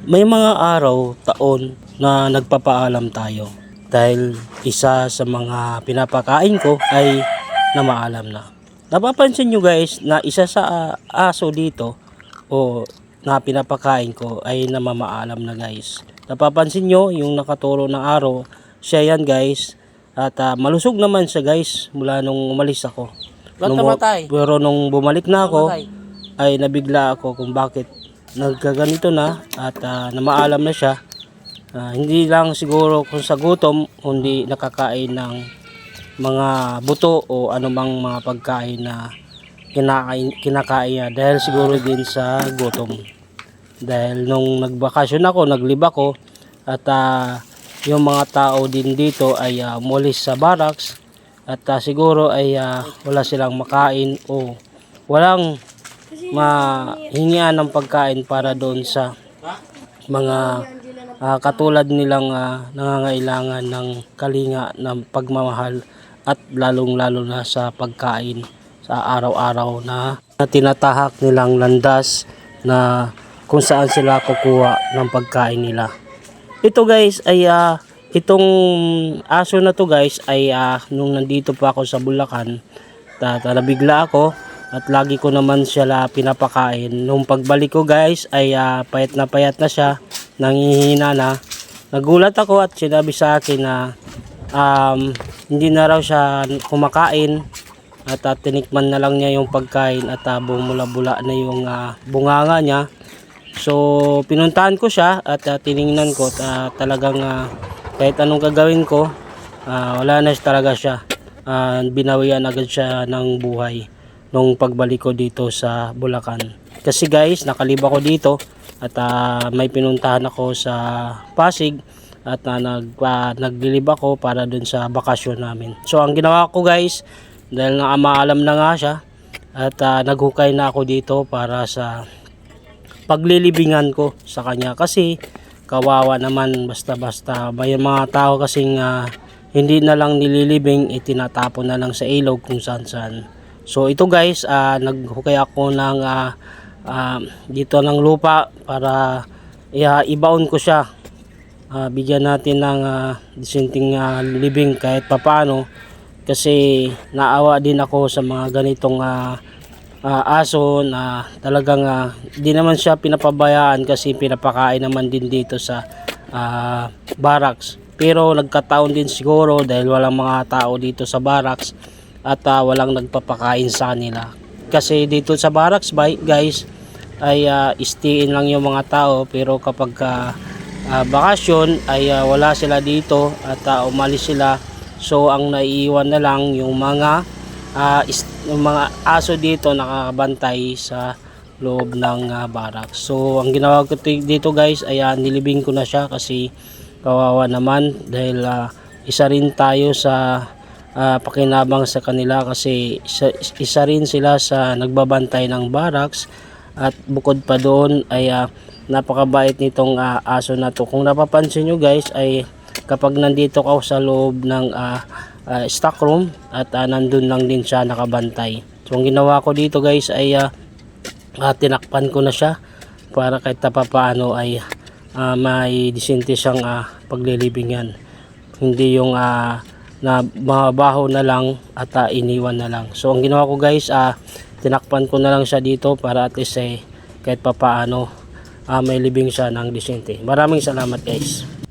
May mga araw, taon na nagpapaalam tayo dahil isa sa mga pinapakain ko ay namaalam na. Napapansin nyo guys na isa sa aso dito o na pinapakain ko ay namamaalam na guys. Napapansin nyo yung nakaturo ng araw, siya yan guys. At malusog naman siya guys mula nung umalis ako. Pero nung bumalik na ako ay nabigla ako kung bakit nagkaganito na at namaalam na siya. Hindi lang siguro kung sa gutom, hindi nakakain ng mga buto o anumang mga pagkain na kinakain niya dahil siguro din sa gutom. Dahil nung nagbakasyon ako, naglib ako at yung mga tao din dito ay umalis sa barracks at siguro ay wala silang makain o walang mahingian ng pagkain para doon sa mga katulad nilang nangangailangan ng kalinga ng pagmamahal at lalong lalo na sa pagkain sa araw-araw na tinatahak nilang landas na kung saan sila kukuha ng pagkain nila. Ito guys ay itong aso na to guys ay nung nandito pa ako sa Bulacan nabigla ako at lagi ko naman siya pinapakain. Nung pagbalik ko guys ay payat na siya, nangihina na. Nagulat ako at sinabi sa akin na hindi na raw siya kumakain at tinikman na lang niya yung pagkain at bumula-bula na yung bunganga niya. So pinuntahan ko siya at tiningnan ko talagang kahit anong gagawin ko wala na talaga siya. Binawian agad siya ng buhay nung pagbalik ko dito sa Bulacan. Kasi guys, nakalib ako dito at may pinuntahan ako sa Pasig at naglilib ako para dun sa bakasyon namin. So ang ginawa ko guys, dahil maalam na nga siya at naghukay na ako dito para sa paglilibingan ko sa kanya kasi kawawa naman basta-basta. May mga tao kasing hindi na lang nililibing, itinatapon na lang sa ilog kung saan-saan. So ito guys, naghukay ako ng dito ng lupa para ibaon ko siya. Bigyan natin ng disenteng living kahit papano kasi naawa din ako sa mga ganitong aso na talagang di naman siya pinapabayaan kasi pinapakain naman din dito sa barracks. Pero nagkataon din siguro dahil walang mga tao dito sa barracks at walang nagpapakain sa kanila. Kasi dito sa barracks guys ay stayin lang yung mga tao, pero kapag bakasyon ay wala sila dito at umalis sila. So ang naiiwan na lang yung mga aso dito nakabantay sa loob ng barracks. So ang ginawa ko dito guys ay nilibing ko na siya kasi kawawa naman dahil isa rin tayo sa pakinabang sa kanila kasi isa rin sila sa nagbabantay ng barracks at bukod pa doon ay napakabait nitong aso na to. Kung napapansin nyo guys ay kapag nandito ka sa loob ng stock room at nandun lang din siya nakabantay. So ang ginawa ko dito guys ay tinakpan ko na siya para kahit papaano ay may disente siyang paglilibingan, hindi yung na mabaho na lang at iniwan na lang. So ang ginawa ko guys, tinakpan ko na lang siya dito para at least kahit papaano may libing siya ng disente. Maraming salamat guys.